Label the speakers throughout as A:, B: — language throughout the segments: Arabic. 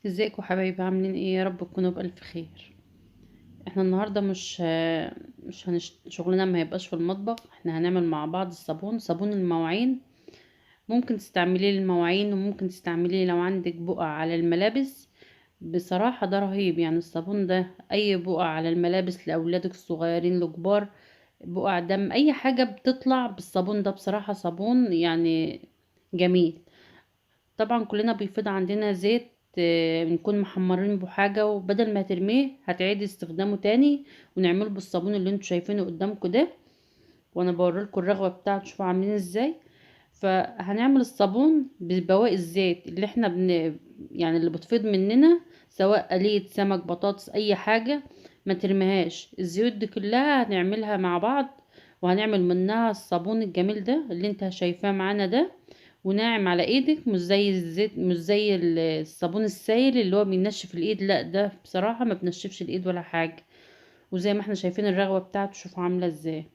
A: ازيكم حبايبي؟ عاملين ايه؟ يا رب تكونوا بألف خير. احنا النهارده مش شغلنا ما هيبقاش في المطبخ. احنا هنعمل مع بعض صابون المواعين. ممكن تستعمليه للمواعين وممكن تستعمليه لو عندك بقع على الملابس. بصراحة ده رهيب، يعني الصابون ده اي بقع على الملابس لاولادك الصغيرين لكبار، بقع دم اي حاجة بتطلع بالصابون ده. بصراحة صابون يعني جميل. طبعا كلنا بيفيض عندنا زيت، بنكون محمرين بحاجة، وبدل ما ترميه هتعيدي استخدامه تاني. ونعمله بالصابون اللي انتوا شايفينه قدامكم ده، وانا بوريلكم الرغوة بتاعته شوفوا عاملين ازاي. فهنعمل الصابون ببواقي الزيت اللي احنا يعني اللي بتفيض مننا، سواء قلية سمك بطاطس اي حاجة. ما ترميهاش، الزيوت دي كلها هنعملها مع بعض، وهنعمل منها الصابون الجميل ده اللي انت شايفاه معانا ده. وناعم على ايدك، مش زي الزيت، مش زي الصابون السائل اللي هو بينشف الايد. لا ده بصراحة ما بنشفش الايد ولا حاجة. وزي ما احنا شايفين الرغوة بتاعته شوفوا عاملة ازاي.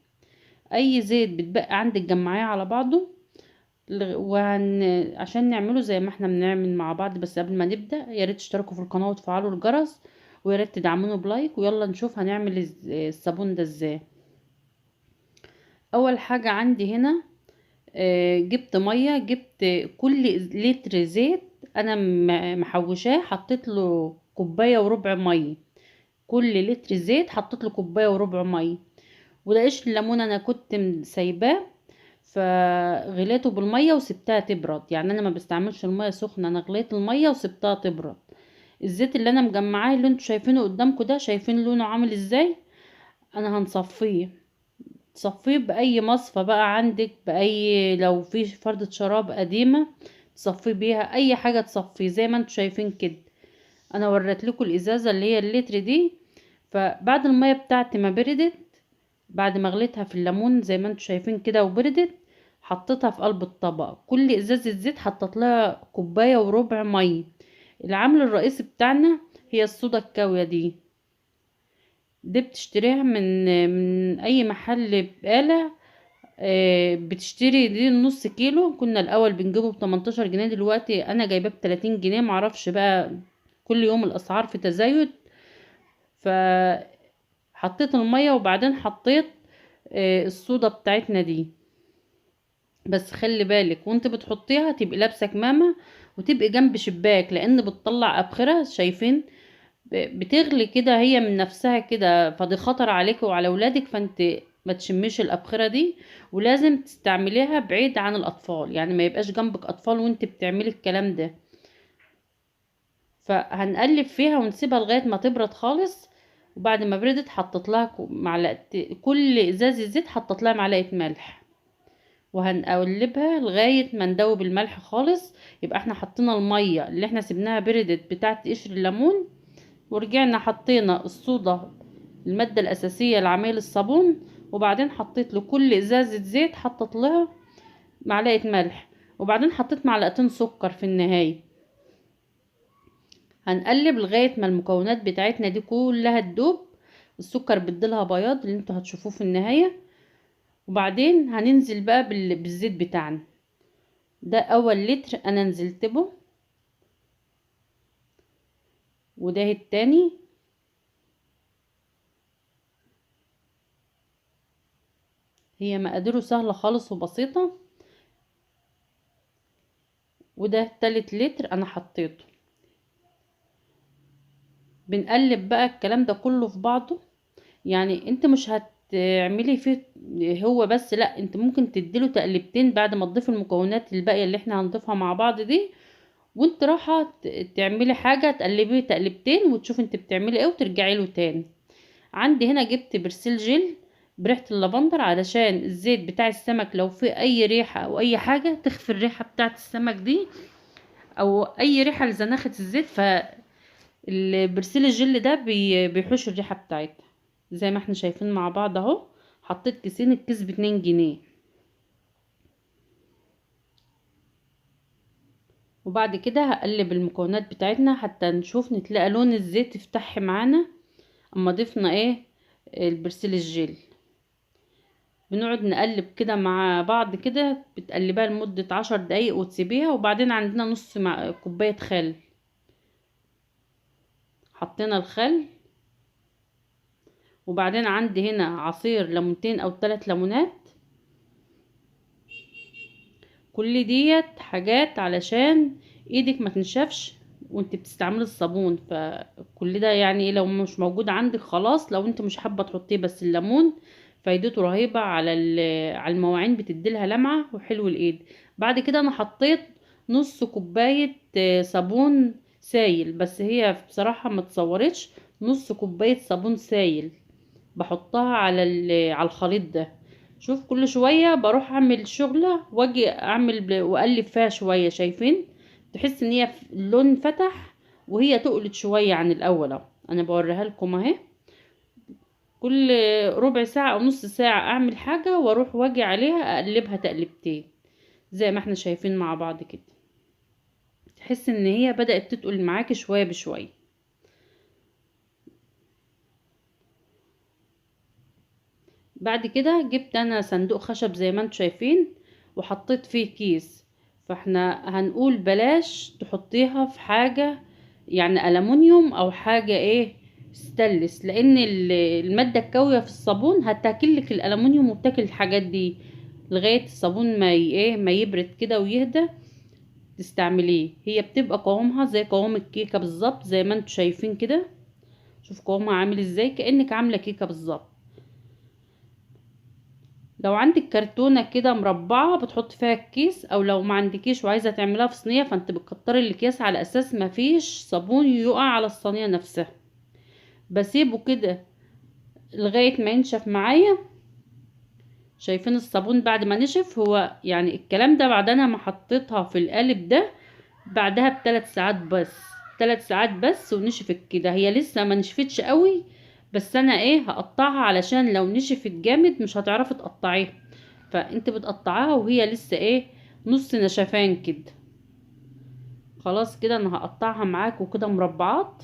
A: اي زيت بتبقى عندك جمعيه على بعضه. عشان نعمله زي ما احنا بنعمل مع بعض. بس قبل ما نبدأ يا ريت تشتركوا في القناة وتفعلوا الجرس، ويا ريت تدعمونا بلايك. ويلا نشوف هنعمل الصابون ده ازاي. اول حاجة عندي هنا، جبت مية، جبت كل لتر زيت انا محوشاه حطيت له كوباية وربع مية. كل لتر زيت حطيت له كوباية وربع مية. وده قشر الليمون انا كنت سايباه، فغليته بالميه وسبتها تبرد. يعني انا ما بستعملش الميه سخنه، انا غليت الميه وسبتها تبرد. الزيت اللي انا مجمعاه اللي انتوا شايفينه قدامكم ده، شايفين لونه عامل ازاي؟ انا هنصفيه. تصفيه باي مصفى بقى عندك، باي لو في فردة شراب قديمه تصفيه بيها، اي حاجه تصفيه زي ما انتوا شايفين كده. انا وريت لكم الازازه اللي هي اللتر دي. فبعد الميه بتاعتي ما بردت، بعد ما غليتها في الليمون زي ما انتوا شايفين كده وبردت، حطيتها في قلب الطبق. كل ازازة زيت حطيت لها كوباية وربع مية. العامل الرئيسي بتاعنا هي الصودا الكاوية دي بتشتريها من اي محل بقالة. بتشتري دي نص كيلو. كنا الاول بنجيبه ب 18 جنيه، دلوقتي انا جايباه ب 30 جنيه. معرفش بقى، كل يوم الاسعار في تزايد. فحطيت المية وبعدين حطيت الصودا بتاعتنا دي. بس خلي بالك وانت بتحطيها تبقي لابسه كمامه، وتبقي جنب شباك لان بتطلع ابخرة. شايفين؟ بتغلي كده هي من نفسها كده، فدي خطر عليك وعلى ولادك. فانت ما تشميش الابخرة دي. ولازم تستعمليها بعيد عن الاطفال، يعني ما يبقاش جنبك اطفال وانت بتعملي الكلام ده. فهنقلب فيها ونسيبها لغايه ما تبرد خالص. وبعد ما بردت حطيت لها معلقه، كل ازازه زيت حطيت لها معلقه ملح. وهنقلبها لغاية ما ندوب الملح خالص. يبقى احنا حطينا المية اللي احنا سيبناها بردت بتاعت قشر الليمون، ورجعنا حطينا الصودا، المادة الأساسية لعمل الصابون. وبعدين حطيت لكل إزازة زيت حطيت لها معلقة ملح. وبعدين حطيت معلقتين سكر في النهاية. هنقلب لغاية ما المكونات بتاعتنا دي كلها تدوب. السكر بدلها بياض اللي انتوا هتشوفوه في النهاية. وبعدين هننزل بقى بالزيت بتاعنا ده. اول لتر انا نزلت به، وده التاني. هي مقاديره سهلة خالص وبسيطة. وده تالت لتر انا حطيته. بنقلب بقى الكلام ده كله في بعضه. يعني انت مش هتعملي فيه هو بس، لا انت ممكن تديله تقلبتين بعد ما تضيف المكونات الباقية اللي احنا هنضيفها مع بعض دي. وانت رايحة تعملي حاجة تقلبيه تقلبتين وتشوف انت بتعملي ايه وترجعي له تاني. عندي هنا جبت برسيل جل بريحة اللافندر، علشان الزيت بتاع السمك لو في اي ريحة او اي حاجة تخفي الريحة بتاعت السمك دي، او اي ريحة لزناخة الزيت. فالبرسيل الجل ده بيحوش الريحة بتاعتها. زي ما احنا شايفين مع بعض اهو. حطيت كيسين، الكيس ب2 جنيه. وبعد كده هقلب المكونات بتاعتنا حتى نشوف نتلاقى لون الزيت يفتح معانا اما ضفنا ايه، البرسيل الجل. بنقعد نقلب كده مع بعض كده، بتقلبها لمدة 10 دقايق وتسيبيها. وبعدين عندنا نص كوباية خل. حطينا الخل، وبعدين عندي هنا عصير ليمونتين او 3 ليمونات. كل ديت حاجات علشان ايدك ما تنشفش وانت بتستعملي الصابون. فكل ده يعني لو مش موجود عندك خلاص، لو انت مش حابه تحطيه، بس الليمون فايدته رهيبه على على المواعين، بتديلها لمعه وحلو الايد. بعد كده انا حطيت نص كوبايه صابون سايل، بس هي بصراحه ما تصورتش. نص كوبايه صابون سايل بحطها على على الخليط ده. شوف كل شويه بروح اعمل شغله واجي اعمل واقلب فيها شويه، شايفين؟ تحس ان هي اللون فتح وهي تقلت شويه عن الاول. اهو انا بوريها لكم اهي. كل ربع ساعه او نص ساعه اعمل حاجه واروح واجي عليها اقلبها تقلبتين زي ما احنا شايفين مع بعض كده. تحس ان هي بدات تتقل معاكي شويه بشويه. بعد كده جبت انا صندوق خشب زي ما انتم شايفين وحطيت فيه كيس. فاحنا هنقول بلاش تحطيها في حاجة يعني ألمونيوم او حاجة ايه ستانلس، لان المادة الكاوية في الصابون هتاكلك الألمونيوم وبتاكل الحاجات دي لغاية الصابون ما ايه ما يبرد كده ويهدى تستعمليه. هي بتبقى قوامها زي قوام الكيكة بالظبط زي ما انتم شايفين كده. شوف قوامها عامل ازاي، كأنك عاملة كيكة بالظبط. لو عندك كرتونة كده مربعة بتحط فيها الكيس، او لو ما عندكيش وعايزة تعملها في صينية فانت بتكتري الاكياس على اساس ما فيش صابون يقع على الصينية نفسها. بسيبه كده لغاية ما ينشف معايا. شايفين الصابون بعد ما نشف؟ هو يعني الكلام ده بعد انا ما حطيتها في القالب ده بعدها ب3 ساعات بس. 3 ساعات بس ونشفت كده. هي لسه ما نشفتش قوي، بس انا ايه هقطعها علشان لو نشفت جامد مش هتعرفي تقطعيها. فانت بتقطعها وهي لسه ايه نص نشفان كده. خلاص كده انا هقطعها معاك وكده مربعات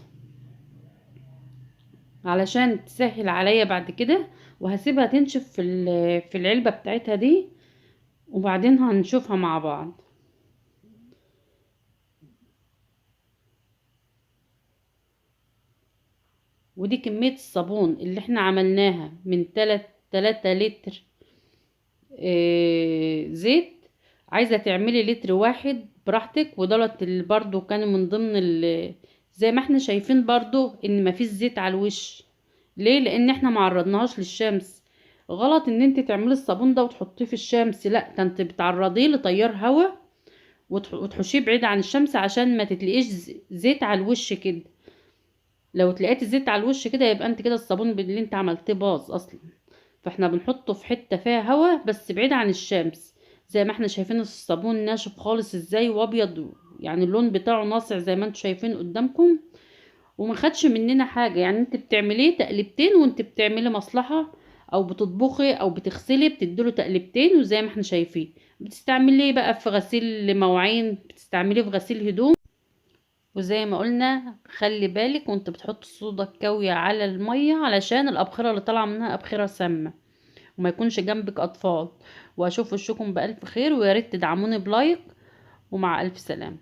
A: علشان تسهل عليا بعد كده. وهسيبها تنشف في في العلبة بتاعتها دي وبعدين هنشوفها مع بعض. ودي كمية الصابون اللي احنا عملناها من 3 لتر زيت. عايزة تعملي لتر واحد براحتك. ودولت اللي برضو كانوا من ضمن زي ما احنا شايفين برضو ان مفيش زيت على الوش. ليه؟ لان احنا معرضناهاش للشمس. غلط ان انت تعملي الصابون ده وتحطيه في الشمس، لا ده انت بتعرضيه لتيار هواء وتحشيه بعيد عن الشمس عشان ما تتلقيش زيت على الوش كده. لو تلاقيتي زيت على الوش كده يبقى انت كده الصابون اللي انت عملتيه باظ اصلا. فاحنا بنحطه في حتة فيها هوا بس بعيد عن الشمس. زي ما احنا شايفين الصابون ناشف خالص ازاي وابيض، يعني اللون بتاعه ناصع زي ما انتم شايفين قدامكم. وما خدش مننا حاجة. يعني انت بتعمليه تقلبتين وانت بتعملي مصلحة او بتطبخي او بتغسلي بتديله تقلبتين. وزي ما احنا شايفين بتستعمليه بقى في غسيل مواعين، بتستعمليه في غسيل هدوم. وزي ما قلنا خلي بالك وانت بتحط الصودا الكاوية على المية علشان الأبخرة اللي طالعة منها أبخرة سامة، وما يكونش جنبك أطفال. وأشوف وشكم بألف خير، وياريت تدعموني بلايك. ومع ألف سلامة.